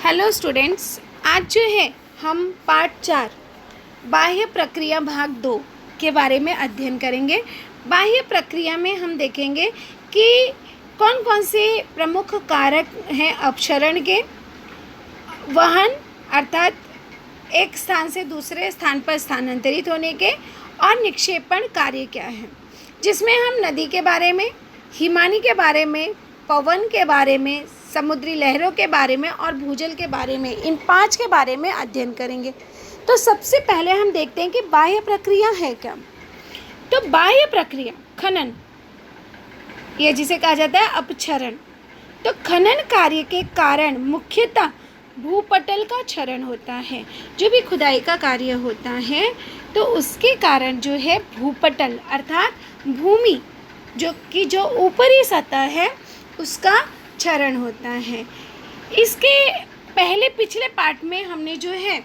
Hello students, आज जो है हम पार्ट 4 बाह्य प्रक्रिया भाग 2 के बारे में अध्ययन करेंगे। बाह्य प्रक्रिया में हम देखेंगे कि कौन कौन से प्रमुख कारक हैं अपक्षरण के, वहन अर्थात एक स्थान से दूसरे स्थान पर स्थानांतरित होने के, और निक्षेपण कार्य क्या है, जिसमें हम नदी के बारे में, हिमानी के बारे में, पवन के बारे में, समुद्री लहरों के बारे में और भूजल के बारे में, इन 5 के बारे में अध्ययन करेंगे। तो सबसे पहले हम देखते हैं कि बाह्य प्रक्रिया है क्या। तो बाह्य प्रक्रिया खनन, ये जिसे कहा जाता है अपक्षरण। तो खनन कार्य के कारण मुख्यतः भूपटल का क्षरण होता है। जो भी खुदाई का कार्य होता है तो उसके कारण जो है भूपटल अर्थात भूमि जो ऊपरी सतह है उसका क्षरण होता है। इसके पहले पिछले पार्ट में हमने जो है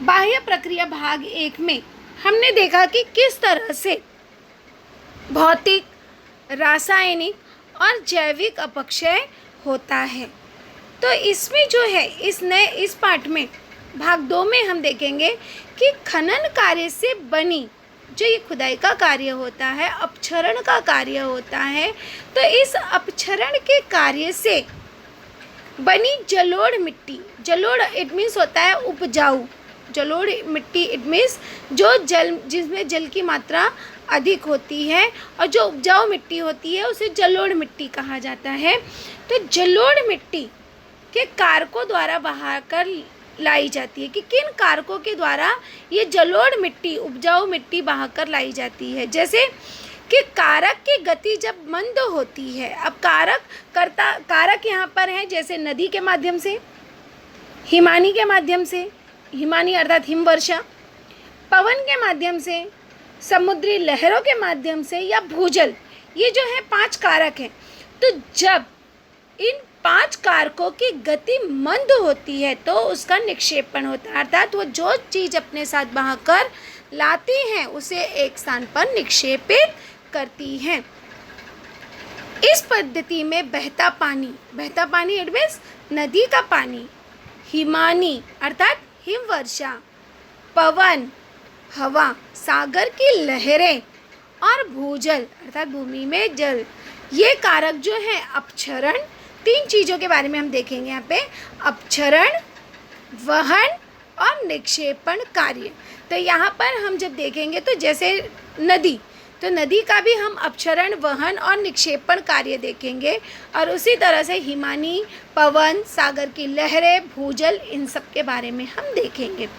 बाह्य प्रक्रिया भाग 1 में हमने देखा कि किस तरह से भौतिक, रासायनिक और जैविक अपक्षय होता है। तो इसमें जो है इस पार्ट में भाग 2 में हम देखेंगे कि खनन कार्य से बनी जो ये खुदाई का कार्य होता है, अपक्षरण का कार्य होता है, तो इस अपक्षरण के कार्य से बनी जलोढ़ मिट्टी, जलोढ़ इट मीन्स होता है उपजाऊ, जलोढ़ मिट्टी इट मीन्स जो जल जिसमें जल की मात्रा अधिक होती है और जो उपजाऊ मिट्टी होती है उसे जलोढ़ मिट्टी कहा जाता है। तो जलोढ़ मिट्टी के कारकों द्वारा बहाकर लाई जाती है कि किन कारकों के द्वारा ये जलोढ़ मिट्टी, उपजाऊ मिट्टी बहाकर लाई जाती है। जैसे कि कारक की गति जब मंद होती है, अब कारक यहाँ पर है जैसे नदी के माध्यम से, हिमानी के माध्यम से, हिमानी अर्थात हिमवर्षा, पवन के माध्यम से, समुद्री लहरों के माध्यम से या भूजल, ये जो है 5 कारक हैं। तो जब इन 5 कारकों की गति मंद होती है तो उसका निक्षेपण होता है, अर्थात वो जो चीज़ अपने साथ बहाकर लाती हैं उसे एक स्थान पर निक्षेपित करती हैं। इस पद्धति में बहता पानी इट मीन्स नदी का पानी, हिमानी अर्थात हिमवर्षा, पवन हवा, सागर की लहरें और भूजल अर्थात भूमि में जल, ये कारक जो है अपक्षरण, 3 चीज़ों के बारे में हम देखेंगे यहाँ पे, अपक्षरण, वहन और निक्षेपण कार्य। तो यहाँ पर हम जब देखेंगे तो जैसे नदी, तो नदी का भी हम अपक्षरण, वहन और निक्षेपण कार्य देखेंगे, और उसी तरह से हिमानी, पवन, सागर की लहरें, भूजल, इन सब के बारे में हम देखेंगे।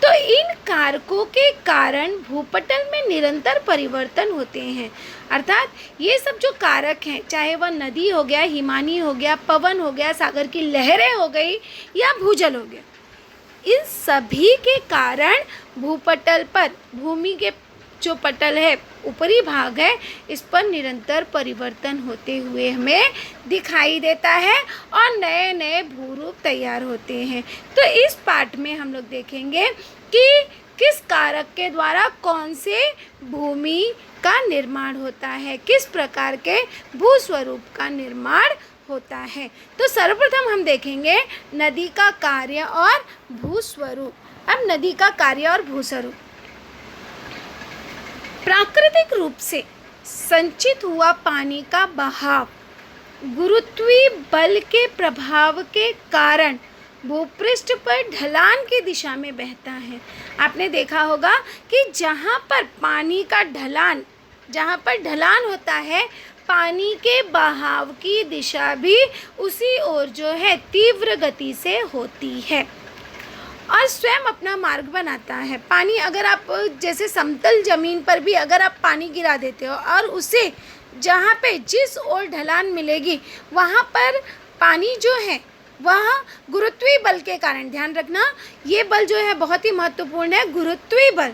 तो इन कारकों के कारण भूपटल में निरंतर परिवर्तन होते हैं, अर्थात ये सब जो कारक हैं, चाहे वह नदी हो गया, हिमानी हो गया, पवन हो गया, सागर की लहरें हो गई या भूजल हो गया, इन सभी के कारण भूपटल पर, भूमि के जो पटल है, ऊपरी भाग है, इस पर निरंतर परिवर्तन होते हुए हमें दिखाई देता है और नए नए भूरूप तैयार होते हैं। तो इस पार्ट में हम लोग देखेंगे कि किस कारक के द्वारा कौन से भूमि का निर्माण होता है, किस प्रकार के भूस्वरूप का निर्माण होता है। तो सर्वप्रथम हम देखेंगे नदी का कार्य और भूस्वरूप। अब नदी का कार्य और भूस्वरूप, प्राकृतिक रूप से संचित हुआ पानी का बहाव गुरुत्वीय बल के प्रभाव के कारण भूपृष्ठ पर ढलान की दिशा में बहता है। आपने देखा होगा कि जहाँ पर पानी का ढलान, जहाँ पर ढलान होता है, पानी के बहाव की दिशा भी उसी ओर जो है तीव्र गति से होती है और स्वयं अपना मार्ग बनाता है। पानी अगर आप जैसे समतल ज़मीन पर भी अगर आप पानी गिरा देते हो और उसे जहाँ पे जिस ओर ढलान मिलेगी वहाँ पर पानी जो है वह गुरुत्वीय बल के कारण, ध्यान रखना ये बल जो है बहुत ही महत्वपूर्ण है, गुरुत्वीय बल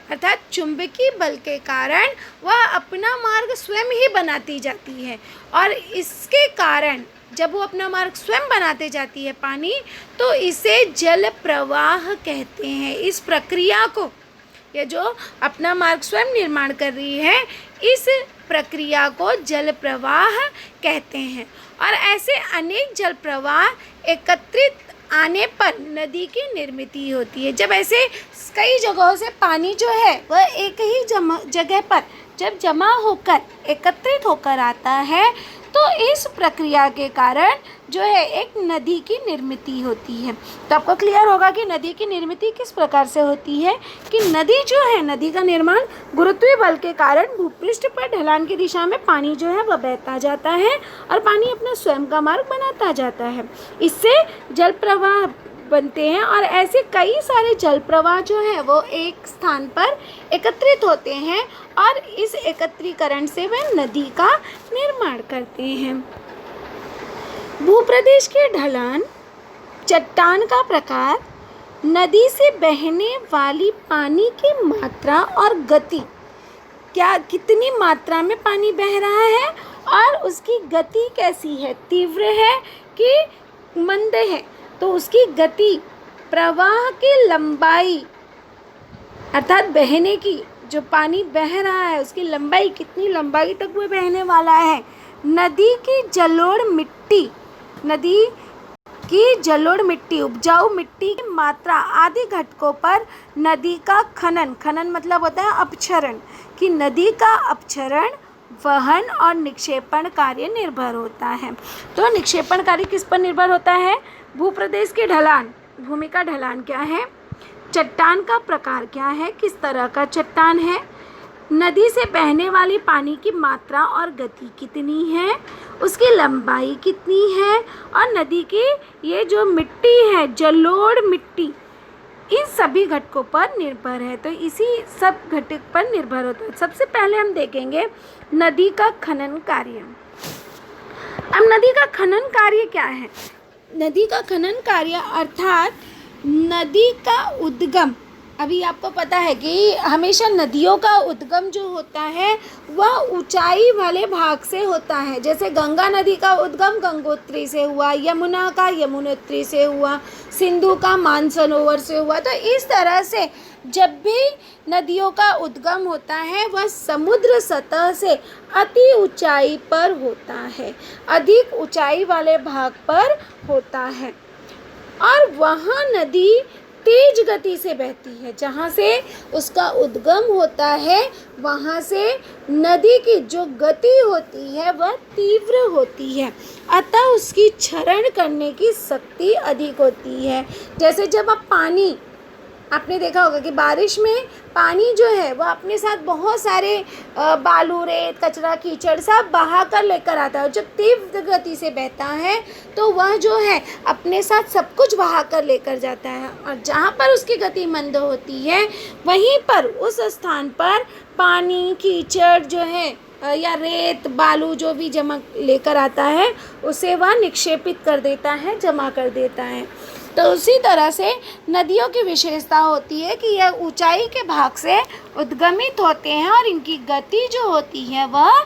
अर्थात चुंबकीय बल के कारण वह अपना मार्ग स्वयं ही बनाती जाती है, और इसके कारण जब वो अपना मार्ग स्वयं बनाते जाती है पानी, तो इसे जल प्रवाह कहते हैं। इस प्रक्रिया को, ये जो अपना मार्ग स्वयं निर्माण कर रही है, इस प्रक्रिया को जल प्रवाह कहते हैं। और ऐसे अनेक जल प्रवाह एकत्रित आने पर नदी की निर्मित होती है। जब ऐसे कई जगहों से पानी जो है वह एक ही जगह पर जब जमा होकर एकत्रित होकर आता है तो इस प्रक्रिया के कारण जो है एक नदी की निर्मित होती है। तो आपको क्लियर होगा कि नदी की निर्मित किस प्रकार से होती है कि नदी जो है, नदी का निर्माण गुरुत्वीय बल के कारण भूपृष्ठ पर ढलान की दिशा में पानी जो है वह बहता जाता है और पानी अपना स्वयं का मार्ग बनाता जाता है। इससे जल प्रवाह बनते हैं और ऐसे कई सारे जल प्रवाह जो है वो एक स्थान पर एकत्रित होते हैं और इस एकत्रीकरण से वे नदी का निर्माण करते हैं। भूप्रदेश के ढलान, चट्टान का प्रकार, नदी से बहने वाली पानी की मात्रा और गति, क्या कितनी मात्रा में पानी बह रहा है और उसकी गति कैसी है, तीव्र है कि मंद है, तो उसकी गति, प्रवाह की लंबाई अर्थात बहने की, जो पानी बह रहा है उसकी लंबाई, कितनी लंबाई तक वो बहने वाला है, नदी की जलोढ़ मिट्टी, नदी की जलोढ़ मिट्टी, उपजाऊ मिट्टी की मात्रा आदि घटकों पर नदी का खनन, खनन मतलब होता है अपक्षरण, कि नदी का अपक्षरण, वहन और निक्षेपण कार्य निर्भर होता है। तो निक्षेपण कार्य किस पर निर्भर होता है? भूप्रदेश की ढलान, भूमि का ढलान क्या है, चट्टान का प्रकार क्या है, किस तरह का चट्टान है, नदी से बहने वाली पानी की मात्रा और गति कितनी है, उसकी लंबाई कितनी है और नदी की ये जो मिट्टी है, जलोढ़ मिट्टी, इन सभी घटकों पर निर्भर है। तो इसी सब घटक पर निर्भर होता है। सबसे पहले हम देखेंगे नदी का खनन कार्य। अब नदी का खनन कार्य क्या है? नदी का खनन कार्य अर्थात नदी का उद्गम। अभी आपको पता है कि हमेशा नदियों का उद्गम जो होता है वह ऊंचाई वाले भाग से होता है। जैसे गंगा नदी का उद्गम गंगोत्री से हुआ, यमुना का यमुनोत्री से हुआ, सिंधु का मानसरोवर से हुआ। तो इस तरह से जब भी नदियों का उद्गम होता है वह समुद्र सतह से अति ऊंचाई पर होता है, अधिक ऊंचाई वाले भाग पर होता है और वहाँ नदी तेज गति से बहती है। जहाँ से उसका उद्गम होता है वहाँ से नदी की जो गति होती है वह तीव्र होती है, अतः उसकी क्षरण करने की शक्ति अधिक होती है। जैसे जब आप पानी, आपने देखा होगा कि बारिश में पानी जो है वह अपने साथ बहुत सारे बालू, रेत, कचरा, कीचड़ सब बहा कर लेकर आता है। जब तीव्र गति से बहता है तो वह जो है अपने साथ सब कुछ बहा कर लेकर जाता है और जहाँ पर उसकी गति मंद होती है वहीं पर उस स्थान पर पानी, कीचड़ जो है या रेत, बालू जो भी जमा लेकर आता है उसे वह निक्षेपित कर देता है, जमा कर देता है। तो उसी तरह से नदियों की विशेषता होती है कि यह ऊंचाई के भाग से उद्गमित होते हैं और इनकी गति जो होती है वह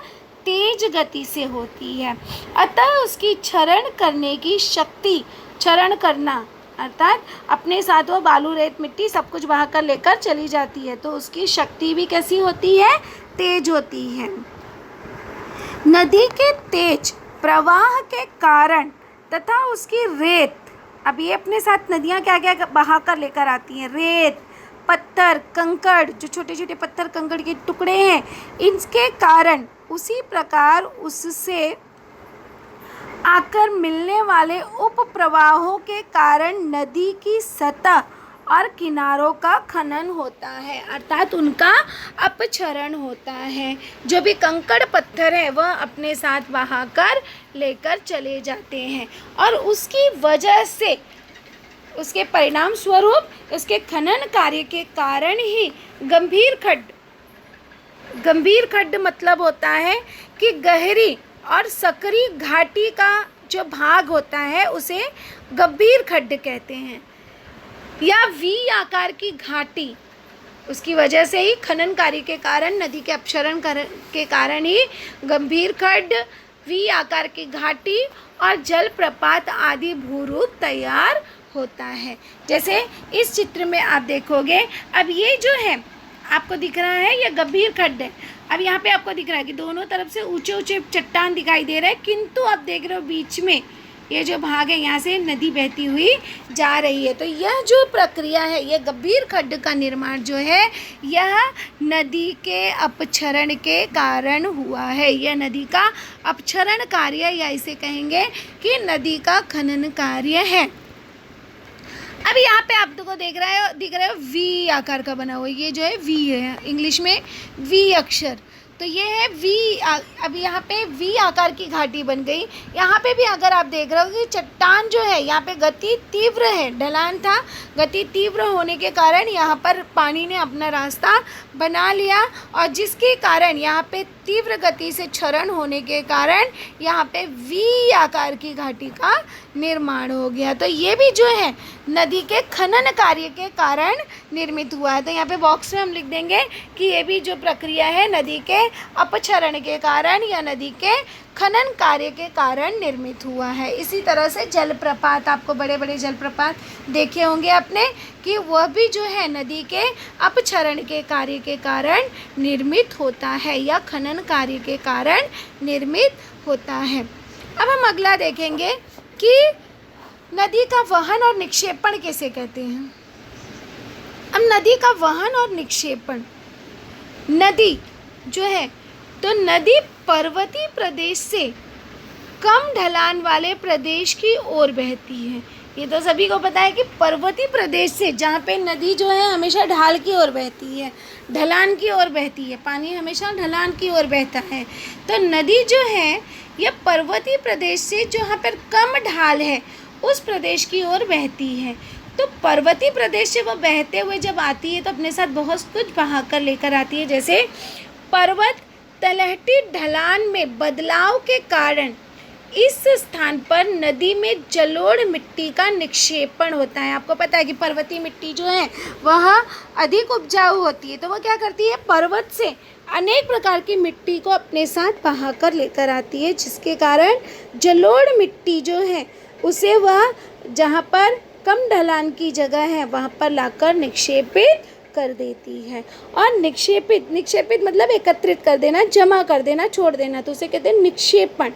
तेज गति से होती है, अतः उसकी क्षरण करने की शक्ति, क्षरण करना अर्थात अपने साथ वो बालू, रेत, मिट्टी सब कुछ बहा कर लेकर चली जाती है, तो उसकी शक्ति भी कैसी होती है? तेज होती है। नदी के तेज प्रवाह के कारण तथा उसकी रेत, अब ये अपने साथ नदियाँ क्या क्या बहा कर लेकर आती हैं, रेत, पत्थर, कंकड़, जो छोटे छोटे पत्थर कंकड़ के टुकड़े हैं, इनके कारण उसी प्रकार उससे आकर मिलने वाले उप प्रवाहों के कारण नदी की सतह और किनारों का खनन होता है, अर्थात उनका अपक्षरण होता है। जो भी कंकड़ पत्थर है वह अपने साथ बहाकर लेकर चले जाते हैं और उसकी वजह से, उसके परिणाम स्वरूप उसके खनन कार्य के कारण ही गंभीर खड्ड मतलब होता है कि गहरी और सकरी घाटी का जो भाग होता है उसे गंभीर खड्ड कहते हैं, या वी आकार की घाटी। उसकी वजह से ही खनन कार्य के कारण, नदी के अपक्षरण के कारण ही गंभीर खड्ड, वी आकार की घाटी और जलप्रपात आदि भूरूप तैयार होता है। जैसे इस चित्र में आप देखोगे, अब ये जो है आपको दिख रहा है ये गंभीर खड्ड है। अब यहाँ पे आपको दिख रहा है कि दोनों तरफ से ऊंचे ऊंचे चट्टान दिखाई दे रहे हैं, किंतु आप देख रहे हो बीच में ये जो भाग है यहाँ से नदी बहती हुई जा रही है। तो यह जो प्रक्रिया है, यह गंभीर खड्ड का निर्माण जो है यह नदी के अपक्षरण के कारण हुआ है। यह नदी का अपक्षरण कार्य या इसे कहेंगे कि नदी का खनन कार्य है। अब यहाँ पे आप को दिख रहा है वी आकार का बना हुआ, ये जो है वी है, इंग्लिश में वी अक्षर, तो ये है वी। अब यहाँ पे वी आकार की घाटी बन गई। यहाँ पे भी अगर आप देख रहे हो कि चट्टान जो है यहाँ पे गति तीव्र है, ढलान था, गति तीव्र होने के कारण यहाँ पर पानी ने अपना रास्ता बना लिया और जिसके कारण यहाँ पे तीव्र गति से क्षरण होने के कारण यहाँ पे वी आकार की घाटी का निर्माण हो गया। तो ये भी जो है नदी के खनन कार्य के कारण निर्मित हुआ है। तो यहाँ पे बॉक्स में हम लिख देंगे कि ये भी जो प्रक्रिया है नदी के अपक्षरण के कारण या नदी के खनन कार्य के कारण निर्मित हुआ है। इसी तरह से जलप्रपात, आपको बड़े बड़े जलप्रपात देखे होंगे आपने कि वह भी जो है नदी के अपक्षरण के कार्य के कारण निर्मित होता है या खनन कार्य के कारण निर्मित होता है। अब हम अगला देखेंगे कि नदी का वहन और निक्षेपण किसे कहते हैं। अब नदी का वहन और निक्षेपण, नदी जो है तो नदी पर्वतीय प्रदेश से कम ढलान वाले प्रदेश की ओर बहती है। ये तो सभी को पता है कि पर्वतीय प्रदेश से, जहाँ पे नदी जो है हमेशा ढाल की ओर बहती है, ढलान की ओर बहती है, पानी हमेशा ढलान की ओर बहता है। तो नदी जो है यह पर्वतीय प्रदेश से जहाँ पर कम ढाल है उस प्रदेश की ओर बहती है। तो पर्वतीय प्रदेश से वह बहते हुए जब आती है तो अपने साथ बहुत कुछ बहा कर लेकर आती है। जैसे पर्वत तलहटी ढलान में बदलाव के कारण इस स्थान पर नदी में जलोढ़ मिट्टी का निक्षेपण होता है। आपको पता है कि पर्वतीय मिट्टी जो है वह अधिक उपजाऊ होती है, तो वह क्या करती है, पर्वत से अनेक प्रकार की मिट्टी को अपने साथ बहा कर लेकर आती है, जिसके कारण जलोढ़ मिट्टी जो है उसे वह जहाँ पर कम ढलान की जगह है वहाँ पर लाकर निक्षेपित कर देती है। और निक्षेपित मतलब एकत्रित कर देना, जमा कर देना, छोड़ देना, तो उसे कहते हैं निक्षेपण।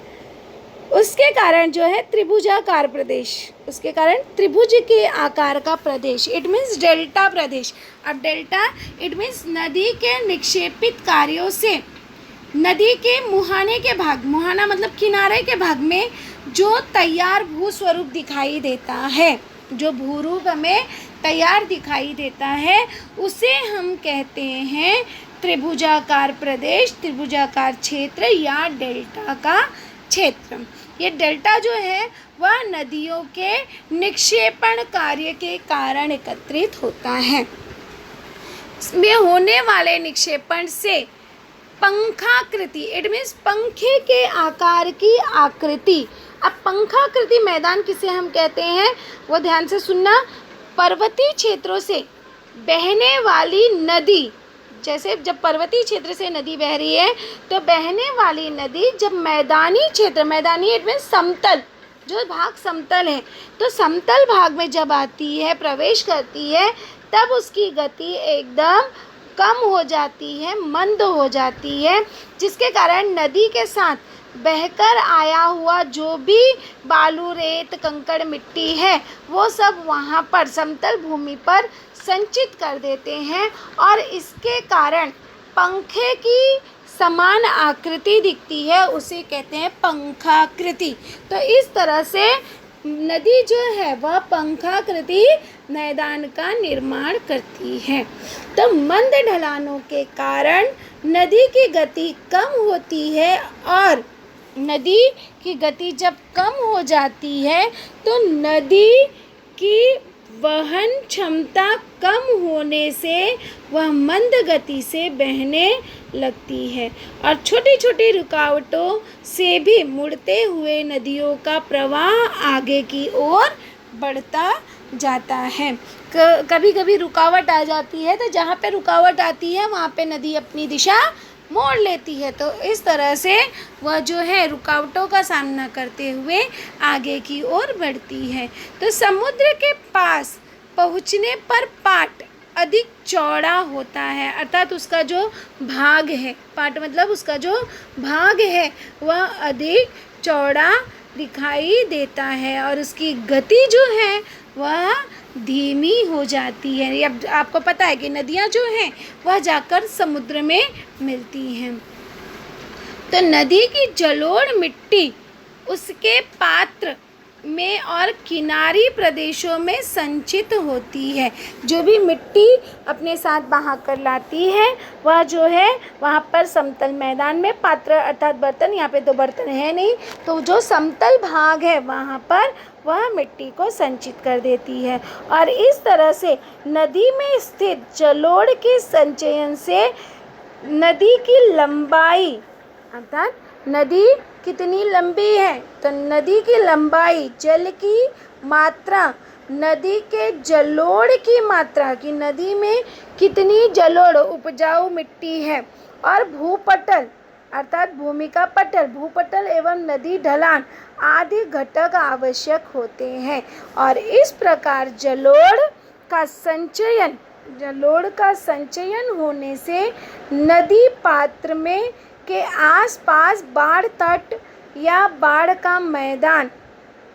उसके कारण जो है त्रिभुजाकार प्रदेश, उसके कारण त्रिभुज के आकार का प्रदेश, इट मीन्स डेल्टा प्रदेश। अब डेल्टा इट मीन्स नदी के निक्षेपित कार्यों से नदी के मुहाने के भाग, मुहाना मतलब किनारे के भाग में जो तैयार भूस्वरूप दिखाई देता है, जो भूरूप हमें तैयार दिखाई देता है, उसे हम कहते हैं त्रिभुजाकार प्रदेश, त्रिभुजाकार क्षेत्र या डेल्टा का क्षेत्र। ये डेल्टा जो है वह नदियों के निक्षेपण कार्य के कारण एकत्रित होता है। इसमें होने वाले निक्षेपण से पंखाकृति, इट मीन्स पंखे के आकार की आकृति। अब पंखाकृति मैदान किसे हम कहते हैं वो ध्यान से सुनना। पर्वतीय क्षेत्रों से बहने वाली नदी, जैसे जब पर्वतीय क्षेत्र से नदी बह रही है तो बहने वाली नदी जब मैदानी क्षेत्र, मैदानी इट मीन्स समतल, जो भाग समतल है, तो समतल भाग में जब आती है, प्रवेश करती है, तब उसकी गति एकदम कम हो जाती है, मंद हो जाती है, जिसके कारण नदी के साथ बहकर आया हुआ जो भी बालू, रेत, कंकड़, मिट्टी है वो सब वहाँ पर समतल भूमि पर संचित कर देते हैं और इसके कारण पंखे की समान आकृति दिखती है, उसे कहते हैं पंखाकृति। तो इस तरह से नदी जो है वह पंखाकृति मैदान का निर्माण करती है। तो मंद ढलानों के कारण नदी की गति कम होती है और नदी की गति जब कम हो जाती है तो नदी की वहन क्षमता कम होने से वह मंद गति से बहने लगती है और छोटी छोटी रुकावटों से भी मुड़ते हुए नदियों का प्रवाह आगे की ओर बढ़ता जाता है। कभी कभी रुकावट आ जाती है तो जहाँ पे रुकावट आती है वहाँ पे नदी अपनी दिशा मोड़ लेती है। तो इस तरह से वह जो है रुकावटों का सामना करते हुए आगे की ओर बढ़ती है। तो समुद्र के पास पहुँचने पर पाट अधिक चौड़ा होता है, अर्थात उसका जो भाग है, पाट मतलब उसका जो भाग है वह अधिक चौड़ा दिखाई देता है और उसकी गति जो है वह धीमी हो जाती है। अब आपको पता है कि नदियाँ जो हैं वह जाकर समुद्र में मिलती हैं। तो नदी की जलोढ़ मिट्टी उसके पात्र में और किनारी प्रदेशों में संचित होती है। जो भी मिट्टी अपने साथ बहा कर लाती है वह जो है वहाँ पर समतल मैदान में, पात्र अर्थात बर्तन, यहाँ पे तो बर्तन है नहीं, तो जो समतल भाग है वहाँ पर वह मिट्टी को संचित कर देती है। और इस तरह से नदी में स्थित जलोढ़ के संचयन से नदी की लंबाई, अर्थात नदी कितनी लंबी है, तो नदी की लंबाई, जल की मात्रा, नदी के जलोढ़ की मात्रा कि नदी में कितनी जलोढ़ उपजाऊ मिट्टी है, और भूपटल अर्थात भूमि का पटल, भूपटल एवं नदी ढलान आदि घटक आवश्यक होते हैं। और इस प्रकार जलोढ़ का संचयन होने से नदी पात्र में के आसपास बाढ़ तट या बाढ़ का मैदान,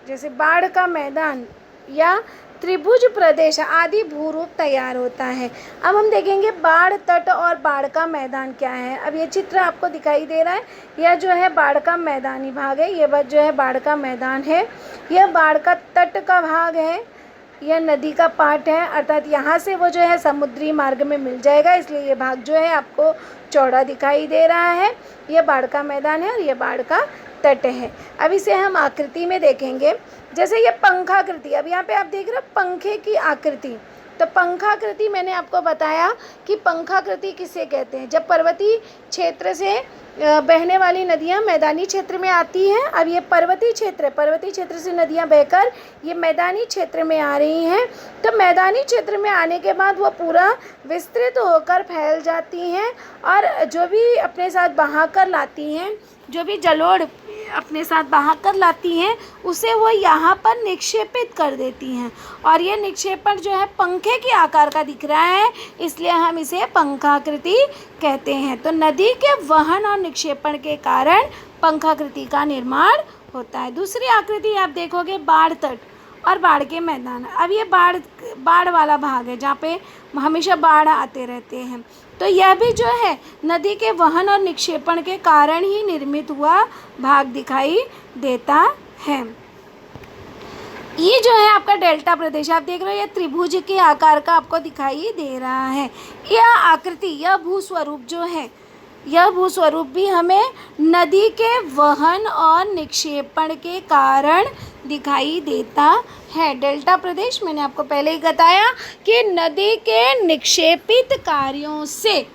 जैसे बाढ़ का मैदान या त्रिभुज प्रदेश आदि भूरूप तैयार होता है। अब हम देखेंगे बाढ़ तट और बाढ़ का मैदान क्या है। अब ये चित्र आपको दिखाई दे रहा है, यह जो है बाढ़ का मैदानी भाग है, यह जो है बाढ़ का मैदान है, यह बाढ़ का तट का भाग है, यह नदी का पार्ट है, अर्थात यहाँ से वो जो है समुद्री मार्ग में मिल जाएगा, इसलिए ये भाग जो है आपको चौड़ा दिखाई दे रहा है। यह बाढ़ का मैदान है और यह बाढ़ का तट है। अब इसे हम आकृति में देखेंगे, जैसे ये पंखाकृति, अब यहाँ पे आप देख रहे हो पंखे की आकृति, तो पंखाकृति मैंने आपको बताया कि पंखाकृति किसे कहते हैं। जब पर्वतीय क्षेत्र से बहने वाली नदियाँ मैदानी क्षेत्र में आती हैं, अब ये पर्वतीय क्षेत्र से नदियाँ बहकर ये मैदानी क्षेत्र में आ रही हैं, तो मैदानी क्षेत्र में आने के बाद वो पूरा विस्तृत होकर फैल जाती हैं और जो भी अपने साथ बहा कर लाती हैं, जो भी जलोढ़ अपने साथ बहा कर लाती हैं उसे वो यहाँ पर निक्षेपित कर देती हैं, और ये निक्षेपण जो है पंखे के आकार का दिख रहा है, इसलिए हम इसे पंखाकृति कहते हैं। तो नदी के वहन और निक्षेपण के कारण पंखाकृति का निर्माण होता है। दूसरी आकृति आप देखोगे बाढ़ तट और बाढ़ के मैदान। अब ये बाढ़ वाला भाग है जहाँ पे हमेशा बाढ़ आते रहते हैं, तो यह भी जो है नदी के वहन और निक्षेपण के कारण ही निर्मित हुआ भाग दिखाई देता है। ये जो है आपका डेल्टा प्रदेश, आप देख रहे हो ये त्रिभुज के आकार का आपको दिखाई दे रहा है। यह आकृति, यह भूस्वरूप जो है, यह भूस्वरूप भी हमें नदी के वहन और निक्षेपण के कारण दिखाई देता है। डेल्टा प्रदेश मैंने आपको पहले ही बताया कि नदी के निक्षेपित कार्यों से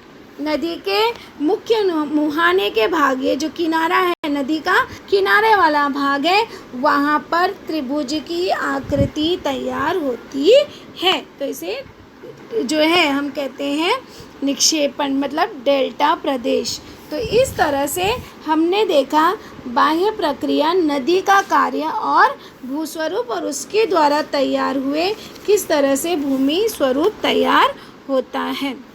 नदी के मुख्य मुहाने के भाग, ये जो किनारा है नदी का किनारे वाला भाग है, वहाँ पर त्रिभुज की आकृति तैयार होती है। तो इसे जो है हम कहते हैं निक्षेपण, मतलब डेल्टा प्रदेश। तो इस तरह से हमने देखा बाह्य प्रक्रिया, नदी का कार्य और भूस्वरूप, और उसके द्वारा तैयार हुए किस तरह से भूमि स्वरूप तैयार होता है।